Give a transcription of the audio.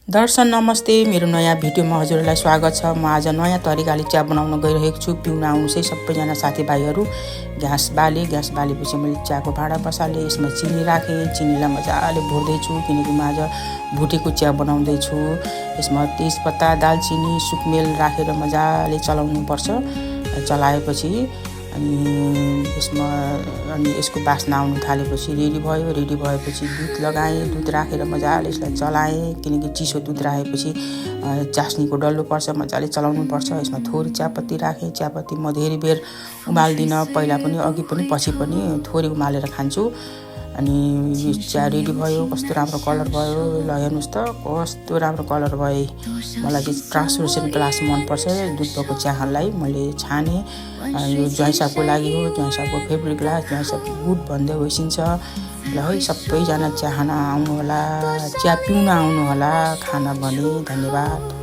दर्शन नमस्ते, मेरो नयाँ भिडियोमा हजुरलाई स्वागत छ। म आज नयाँ तरिकाले चिया बनाउन गइरहेको छु। पिउन आउनुहोस् है सबैजना साथीभाइहरू। ग्यास बालेपछि मैले चियाको भाँडा बसालेँ, यसमा चिनी राखेँ। चिनीलाई मजाले भुट्दैछु किनकि म आज भुटेको चिया बनाउँदैछु। यसमा तेजपत्ता, दालचिनी, सुकमेल राखेर मजाले चलाउनुपर्छ। चलाएपछि अनि यसको बास्ना आउन थालेपछि रेडी भएपछि दुध लगाएँ। दुध राखेर मजाले यसलाई चलाएँ किनकि चिसो दुध राखेपछि चास्नीको डल्लो पर्छ, मजाले चलाउनु पर्छ। यसमा थोरै चियापत्ती राखेँ। चियापत्ती म धेरै बेर उमाल्दिनँ, पहिला पनि अघि पनि पछि पनि थोरै उमालेर खान्छु। अनि यो चिया रेडी भयो। कस्तो राम्रो कलर भयो, ल हेर्नुहोस् त कस्तो राम्रो कलर भयो। मलाई चाहिँ ट्रान्सलुसेन्ट ग्लास मनपर्छ दुध भएको चियालाई। मैले छाने, यो ज्वाइँसाको लागि हो, ज्वाइँसाको फेभरेट ग्लास, ज्वाइँसा गुड भन्दै होइसिन्छ। ल है सबैजना चिया खान आउनु होला, चिया पिउन आउनु होला, खाना भने। धन्यवाद।